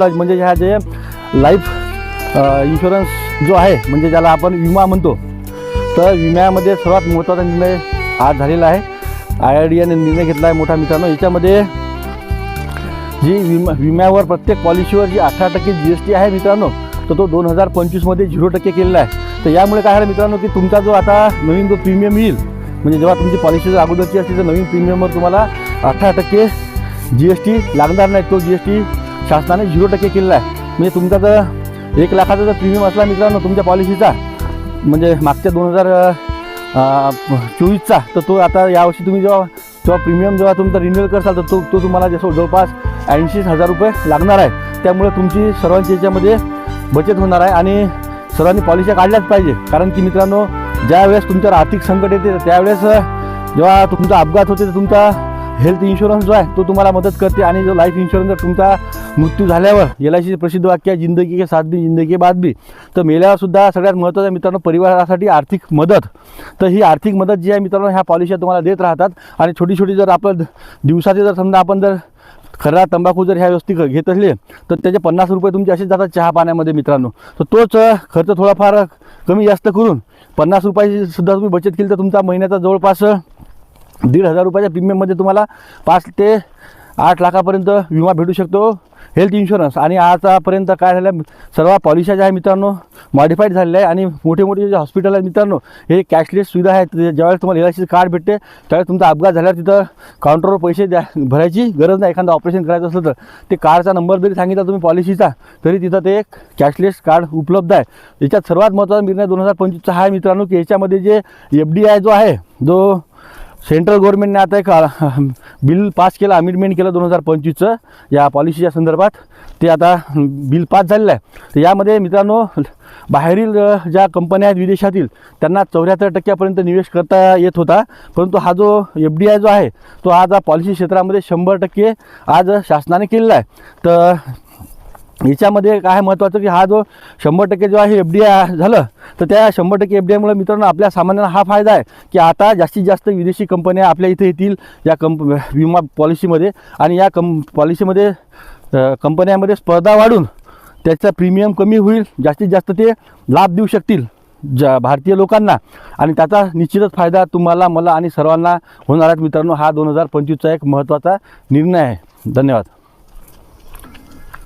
म्हणजे ह्या जे लाईफ इन्शुरन्स जो आहे म्हणजे ज्याला आपण विमा म्हणतो, तर विम्यामध्ये सर्वात महत्त्वाचा निर्णय आज झालेला आहे. IRDAने निर्णय घेतला आहे मोठा मित्रांनो. याच्यामध्ये जी विम्यावर प्रत्येक पॉलिसीवर जी 18% GST आहे मित्रांनो, तर तो 2025मध्ये 0% केलेला आहे. तर यामुळे काय झालं मित्रांनो की तुमचा जो आता नवीन जो प्रीमियम येईल, म्हणजे जेव्हा तुमची पॉलिसी जर अगोदरची असली तर नवीन प्रीमियमवर तुम्हाला 18% GST लागणार नाही. तो GST शासनाने 0% केलेला आहे. म्हणजे तुमचा जर 1 लाखाचा जर प्रीमियम असला मित्रांनो तुमच्या पॉलिसीचा, म्हणजे मागच्या 2024चा, तर तो आता यावर्षी तुम्ही जेव्हा प्रीमियम जेव्हा तुमचा रिन्युअल करसाल तर तो तुम्हाला जवळपास 80,000 रुपये लागणार आहे. त्यामुळे तुमची सर्वांची याच्यामध्ये बचत होणार आहे आणि सर्वांनी पॉलिसी काढल्याच पाहिजे. कारण की मित्रांनो, ज्यावेळेस तुमच्यावर आर्थिक संकट येते त्यावेळेस जेव्हा तुमचा अपघात होते तर तुमचा हेल्थ इन्शुरन्स जो आहे तो तुम्हाला मदत करते. आणि जो लाईफ इन्शुरन्स जर तुमचा मृत्यू झाल्यावर, LICचे प्रसिद्ध वाक्य आहे, जिंदगी के साथ भी जिंदगी के बाद भी, तर मेल्यावरसुद्धा सगळ्यात महत्त्वाचं मित्रांनो परिवारासाठी आर्थिक मदत. तर ही आर्थिक मदत जी आहे मित्रांनो ह्या पॉलिसी तुम्हाला देत राहतात. आणि छोटी छोटी जर आपण दिवसाचे जर समजा आपण जर खरा तंबाखू जर ह्या व्यवस्थित घेत असले तर त्याचे 50 रुपये तुमचे असेच जातात चहा पाण्यामध्ये मित्रांनो. तर तोच खर्च थोडाफार कमी जास्त करून 50 रुपयाची सुद्धा तुम्ही बचत केली तर तुमचा महिन्याचा जवळपास 1,500 रुपयाच्या प्रीमियममध्ये तुम्हाला 5 ते 8 लाखापर्यंत विमा भेटू शकतो, हेल्थ इन्शुरन्स. आणि आतापर्यंत काय झालं, सर्व पॉलिसी ज्या आहे मित्रांनो मॉडिफाईड झालेल्या आहे. आणि मोठे मोठे जे हॉस्पिटल आहेत मित्रांनो हे कॅशलेस सुविधा आहेत. ज्यावेळेस तुम्हाला LICचं कार्ड भेटते त्यावेळेस तुमचा अपघात झाल्यावर तिथं काउंटरवर पैसे भरायची गरज नाही. एखादं ऑपरेशन करायचं असलं तर ते कार्डचा नंबर जरी सांगितला तुम्ही पॉलिसीचा तरी तिथं ते एक कॅशलेस कार्ड उपलब्ध आहे. याच्यात सर्वात महत्त्वाचा निर्णय 2025चा हा आहे मित्रांनो की याच्यामध्ये जे FDI जो आहे, जो सेंट्रल गव्हर्नमेंटने आता एक बिल पास केलं, अमेंडमेंट केलं 2025चं या पॉलिसीच्या संदर्भात, ते आता बिल पास झालेलं आहे. तर यामध्ये मित्रांनो बाहेरील ज्या कंपन्या आहेत विदेशातील त्यांना 74% निवेश करता येत होता. परंतु हा जो FDI जो आहे तो आज पॉलिसी क्षेत्रामध्ये 100% आज शासनाने केलेला आहे. तर याच्यामध्ये काय महत्त्वाचं की हा जो 100% जो आहे FDI झालं तर त्या 100% FDIमुळे मित्रांनो आपल्या सामान्यांना हा फायदा आहे की आता जास्तीत जास्त विदेशी कंपन्या आपल्या इथे येतील या विमा पॉलिसीमध्ये. आणि या पॉलिसीमध्ये कंपन्यांमध्ये स्पर्धा वाढून त्याचा प्रीमियम कमी होईल, जास्तीत जास्त ते लाभ देऊ शकतील भारतीय लोकांना. आणि त्याचा निश्चितच फायदा तुम्हाला, मला आणि सर्वांना होणार आहे मित्रांनो. हा 2025चा एक महत्त्वाचा निर्णय आहे. धन्यवाद.